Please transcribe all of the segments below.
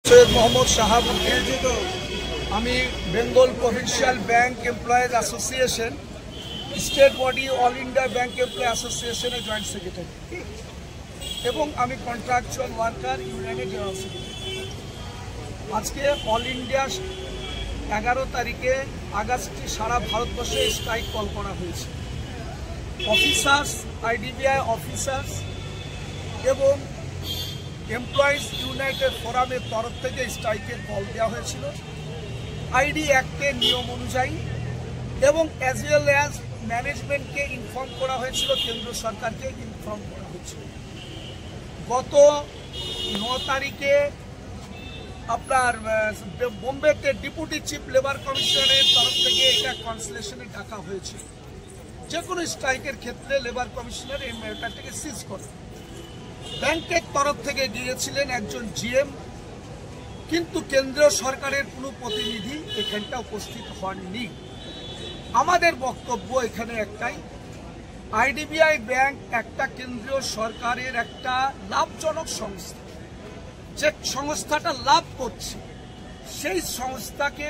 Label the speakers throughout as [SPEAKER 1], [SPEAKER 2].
[SPEAKER 1] সৈয়দ মোহাম্মদ শাহাবুদ্দিন, আমি Bengal provincial bank employees association state body all India bank employee অ্যাসোসিয়েশনের joint secretary এবং আমি কন্ট্রাকচুয়াল ওয়ার্কার ইউনিয়নের জেনারেল সেক্রেটারি। আজকে অল ইন্ডিয়া 11 তারিখে আগস্টে সারা ভারতবর্ষে স্ট্রাইক কল করা হয়েছে। অফিসার্স, আইডিবিআই অফিসার্স এবং এমপ্লয়িজ ইউনাইটেড ফোরামের তরফ থেকে স্ট্রাইকের কল দেওয়া হয়েছিল আইডি অ্যাক্টের নিয়ম অনুযায়ী, এবং অ্যাজ ওয়েল অ্যাজ ম্যানেজমেন্টকে ইনফর্ম করা হয়েছিল, কেন্দ্র সরকারকে ইনফর্ম করা হয়েছিল। গত 9 তারিখে আপনার বোম্বেতে ডেপুটি চিফ লেবার কমিশনারের তরফ থেকে এটা কনসালটেশনে ডাকা হয়েছিল। যে কোনো স্ট্রাইকের ক্ষেত্রে লেবার কমিশনার এই ম্যাটারটাকে সিজ করে। ব্যাংকের তরফ থেকে গিয়েছিলেন একজন জিএম, কিন্তু কেন্দ্রীয় সরকারের কোনো প্রতিনিধি এখানটা উপস্থিত হননি। আমাদের বক্তব্য এখানে একটাই, আইডিবিআই ব্যাংক একটা কেন্দ্রীয় সরকারের একটা লাভজনক সংস্থা, যে সংস্থাটা লাভ করছে সেই সংস্থাকে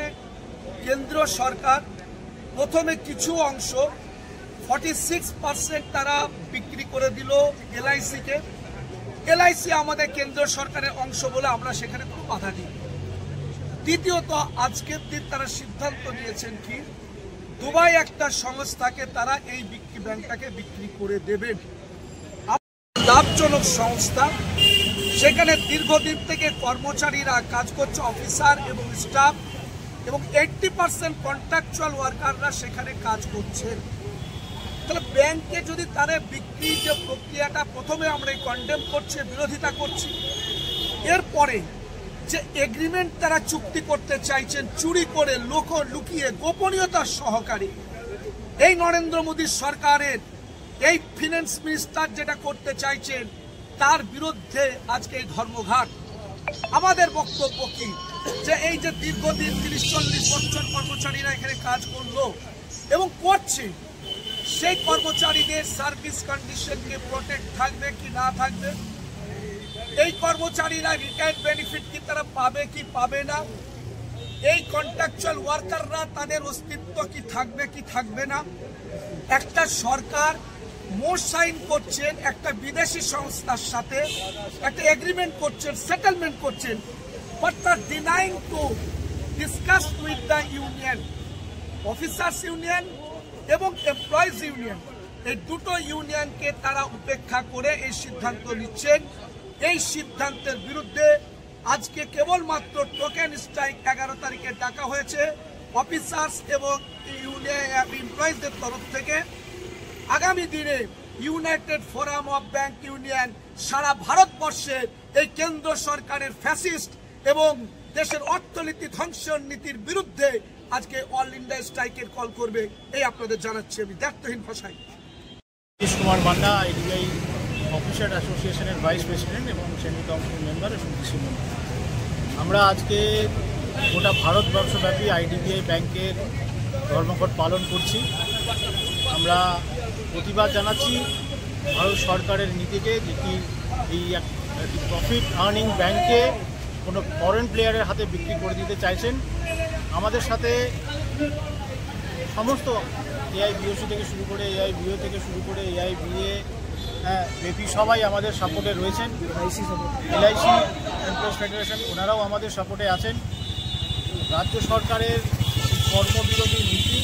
[SPEAKER 1] কেন্দ্রীয় সরকার প্রথমে কিছু অংশ 46% তারা বিক্রি করে দিল এলআইসিকে। এলআইসি আমাদের কেন্দ্র সরকারের অংশ বলে আমরা সেখানে কোনো বাধা দিই। দ্বিতীয়ত, আজকের দিন তারা সিদ্ধান্ত নিয়েছেন কি দুবাই একটা সংস্থাকে তারা এই ব্যাংকটাকে বিক্রি করে দেবেন। লাভজনক সংস্থা, সেখানে দীর্ঘদিন থেকে কর্মচারীরা কাজ করছে, অফিসার এবং স্টাফ, এবং 80% কন্ট্রাকচুয়াল ওয়ার্কাররা সেখানে কাজ করছেন। তাহলে ব্যাংকে যদি তারা বিক্রির যে প্রক্রিয়াটা প্রথমে আমরা কন্ডেম করছি, বিরোধিতা করছি, এরপরে যে এগ্রিমেন্ট তারা চুক্তি করতে চাইছেন চুরি করে, লুকিয়ে, গোপনীয়তার সহকারে, এই নরেন্দ্র মোদী সরকারের এই ফিনান্স মিনিস্টার যেটা করতে চাইছেন তার বিরুদ্ধে আজকে এই ধর্মঘট। আমাদের বক্তব্য কি, যে এই যে দীর্ঘদিন 30-40 বছর কর্মচারীরা এখানে কাজ করলো এবং করছে, সেই কর্মচারীদের সার্ভিস কন্ডিশনকে প্রোটেক্ট থাকবে কি না থাকবে, এই কর্মচারীরা রিটায়ার্ড বেনিফিট কি তারা পাবে কি পাবে না, এই কন্ট্রাকচুয়াল ওয়ার্কাররা তাদের অস্তিত্ব কি থাকবে কি থাকবে না। একটা সরকার মোর সাইন করছেন একটা বিদেশি সংস্থার সাথে, একটা এগ্রিমেন্ট করছেন, সেটেলমেন্ট করছেন, বাট তার denying to discuss with the union, officers union এবং এমপ্লয়িজ ইউনিয়ন, এই দুটো ইউনিয়নকে তারা উপেক্ষা করে এই সিদ্ধান্ত নিচ্ছেন। এই সিদ্ধান্তের বিরুদ্ধে আজকে কেবলমাত্র টোকেন স্ট্রাইক 11 তারিখে ডাকা হয়েছে অফিসার্স এবং এমপ্লয়িজদের তরফ থেকে। আগামী দিনে United Forum of Bank Union সারা ভারতবর্ষের এই কেন্দ্র সরকারের ফ্যাসিস্ট এবং দেশের অর্থনীতি ধ্বংসের নীতির বিরুদ্ধে আজকে অল ইন্ডিয়া স্ট্রাইকের কল করবে, এই আপনাদের জানাচ্ছি আমি দায়িত্বহীন ভাষায়।
[SPEAKER 2] নীতিশ কুমার বান্না, আইডিবিআই অফিসার অ্যাসোসিয়েশনের ভাইস প্রেসিডেন্ট এবং সেমি কাউন্সিল মেম্বার এবং ডিসি মেম্বার। আমরা আজকে গোটা ভারতবর্ষব্যাপী আইডিবিআই ব্যাংকের ধর্মঘট পালন করছি। আমরা প্রতিবাদ জানাচ্ছি ভারত সরকারের নীতিকে, যেটি এই প্রফিট আর্নিং ব্যাংকে কোনো ফরেন প্লেয়ারের হাতে বিক্রি করে দিতে চাইছেন। আমাদের সাথে সমস্ত এআইবিওসি থেকে শুরু করে, এআইবিও থেকে শুরু করে এআইবিএ বেপি সবাই আমাদের সাপোর্টে রয়েছেন। এলআইসি এমপ্লয়িজ ফেডারেশন ওনারাও আমাদের সাপোর্টে আছেন। রাজ্য সরকারের কর্মবিরোধী নীতি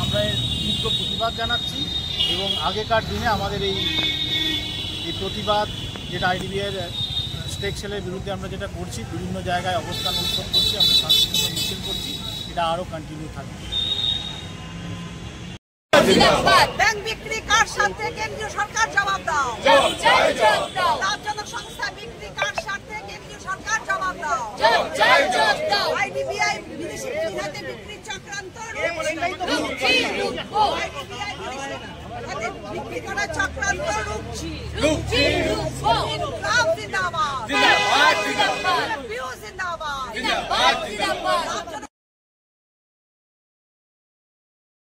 [SPEAKER 2] আমরা তীব্র প্রতিবাদ জানাচ্ছি এবং আগেকার দিনে আমাদের এই প্রতিবাদ যেটা আইডিবিআইয়ের স্টেক সেলের বিরুদ্ধে আমরা যেটা করছি, বিভিন্ন জায়গায় অবস্থান উৎসব করছি, আমরা শান্তিপূর্ণ মিছিল করছি, এটা আরও কন্টিনিউ থাকবে।
[SPEAKER 3] ব্যাংক বিক্রি কার স্বার্থে কেন্দ্রীয় সরকার জবাব দাও। লাভজনক সংস্থা বিক্রি কার স্বার্থে কেন্দ্রীয় সরকার জবাব দাও। আইডিবিআই বিদেশি হাতে বিক্রি চক্রান্ত রুখছি। আইডিবিআই বিদেশি হাতে বিক্রি করা চক্রান্ত রুখছি। জিন্দাবাদ।